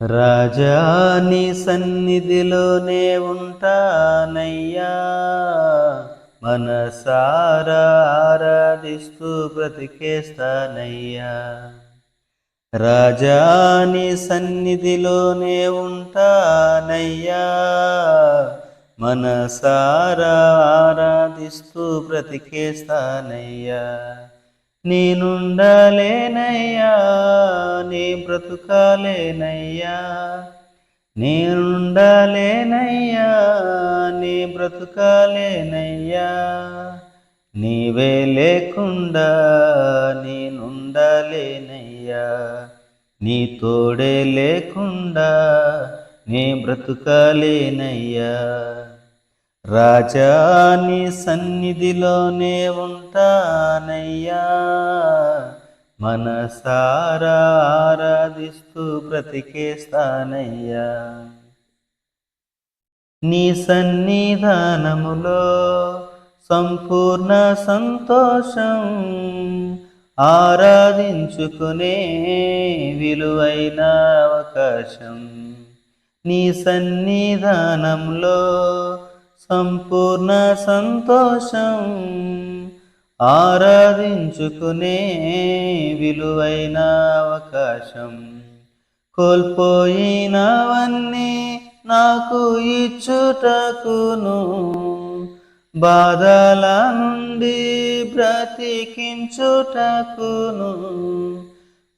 రాజా నీ సన్నిధిలోనే ఉంటానయ్యా, మనసారా ఆరాధిస్తూ బ్రతికేస్తానయ్యా. రాజా నీ సన్నిధిలోనే ఉంటానయ్యా, మనసారా ఆరాధిస్తూ బ్రతికేస్తానయ్యా. నేనుండాలేనయ్యా, నీ బ్రతుకాలేనయ్యా. నేనుండాలేనయ్యా, నీ బ్రతుకాలేనయ్యా. నీవే లేకుండా నేనుండాలేనయ్యా, నీ తోడే లేకుండా నీ బ్రతుకాలేనయ్యా. రాజా నీ సన్నిధిలోనే ఉంటానయ్యా, మనసారా ఆరాధిస్తూ బ్రతికేస్తానయ్యా. నీ సన్నిధానములో సంపూర్ణ సంతోషం, ఆరాధించుకునే విలువైన అవకాశం. నీ సన్నిధానంలో సంపూర్ణ సంతోషం, ఆరాధించుకునే విలువైన అవకాశం. కోల్పోయినవన్నీ నాకు ఇచ్చుటకును, బాధల నుండి బ్రతికించుటకును.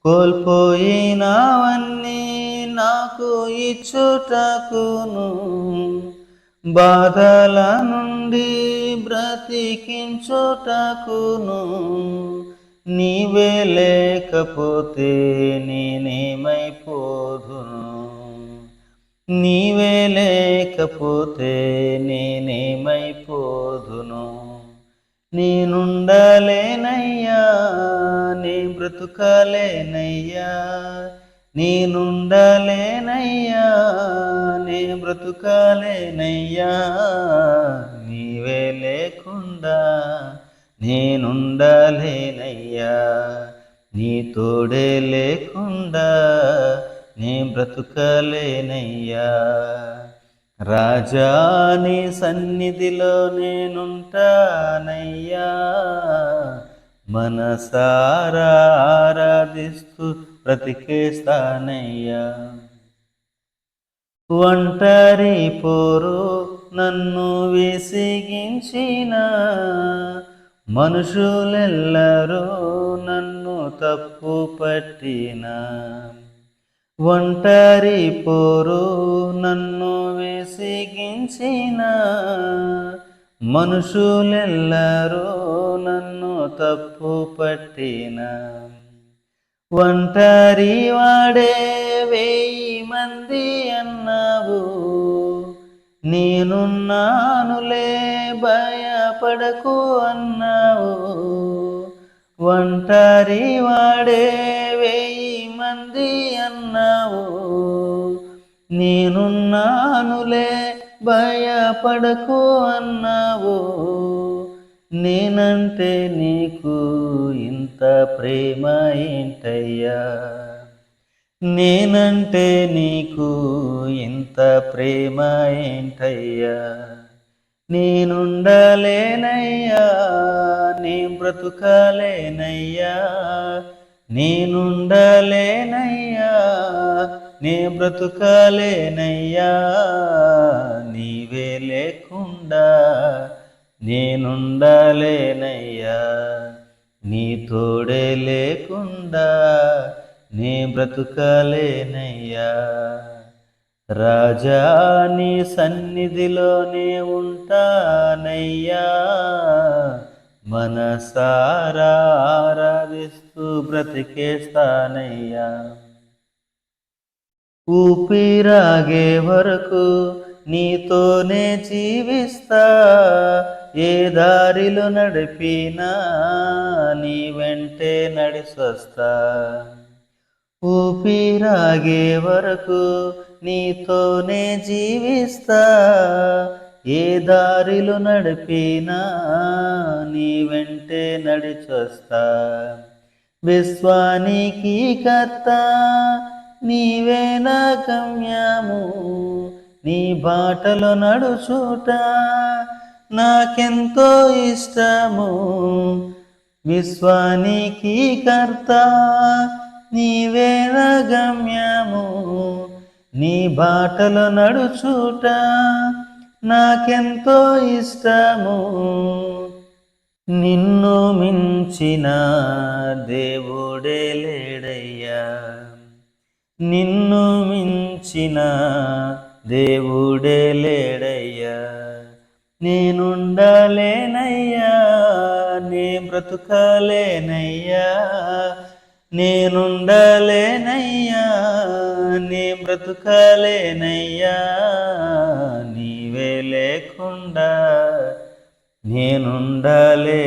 కోల్పోయినవన్నీ నాకు ఇచ్చుటకును, బాధల నుండి బ్రతికించుటకును. నీవే లేకపోతే నేనేమైపోదును, నీవే లేకపోతే నేనేమైపోదును. నేనుండాలేనయ్యా, నీ బ్రతుకాలేనయ్యా. నేనుండాలేనయ్యా, నీ బ్రతుకాలేనయ్యా. నీవే లేకుండా నేనుండాలేనయ్యా, నీ తోడే లేకుండా నీ బ్రతుకలేనయ్యా. రాజా నీ సన్నిధిలో నేనుంటానయ్యా, మనసారా ఆరాధిస్తూ బ్రతికేస్తానయ్యా. ఒంటరి పోరు నన్ను విసిగించిన మనుషులెల్లరూ నన్ను తప్పు పట్టిన, ఒంటరి పోరు నన్ను విసిగించిన మనుషులెల్లరూ నన్ను తప్పు పట్టిన, ఒంటరి వాడే 1000 మంది అన్నావు, నేనున్నానులే భయపడకు అన్నావు. ఒంటరి వాడే 1000 మంది అన్నావు, నేనున్నానులే భయపడకు అన్నావు. నేనంటే నీకు ఇంత ప్రేమ ఏంటయ్యా, నేనంటే నీకు ఇంత ప్రేమ ఏంటయ్యా. నేనుండాలేనయ్యా, నీ బ్రతుకాలేనయ్యా. నేనుండాలేనయ్యా, నీ బ్రతుకాలేనయ్యా. నీవే లేకుండా నేనుండాలేనయ్యా, నీ తోడే లేకుండా నీ బ్రతుకలేనయ్యా. రాజా నీ సన్నిధిలోనే ఉంటానయ్యా, మనసారా ఆరాధిస్తూ బ్రతికేస్తానయ్యా. ఊపిరాగే వరకు నీతోనే జీవిస్తా, ఏ దారిలో నడిపినా నీ వెంటే నడిసొస్తా. ఊపిరాగే వరకు నీతోనే జీవిస్తా, ఏ దారిలో నడిపినా నీ వెంటే నడిచొస్తా. విశ్వానికి కర్త నీవే నా గమ్యము, నీ బాటలో నడుచుట నాకెంతో ఇష్టము. విశ్వానికి కర్త నీవేన గమ్యము, నీ బాటలో నడుచుట నాకెంతో ఇష్టము. నిన్ను మించిన దేవుడే లేడయ్యా, నిన్ను మించిన దేవుడే లేడయ్యా. నేనుండలేనయ్యా, నే బ్రతుకలేనయ్యా, నేనుండలేనయ్యా, నే బ్రతుకలేనయ్యా. నీవే లేకుండా నేనుండలేనయ్యా,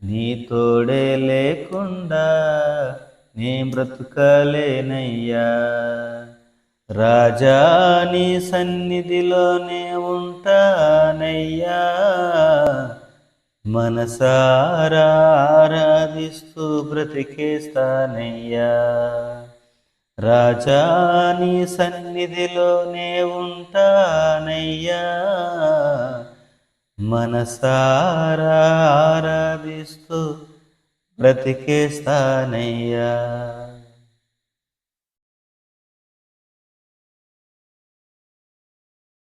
నీ తోడే లేకుండా నే బ్రతుకలేనయ్యా. రాజా నీ సన్నిధిలోనే ఉంటానయ్యా, మనసారా ఆరాధిస్తూ బ్రతికేస్తానయ్యా. రాజా నీ సన్నిధిలోనే ఉంటానయ్యా, మనసారా ఆరాధిస్తూ బ్రతికేస్తానయ్యా.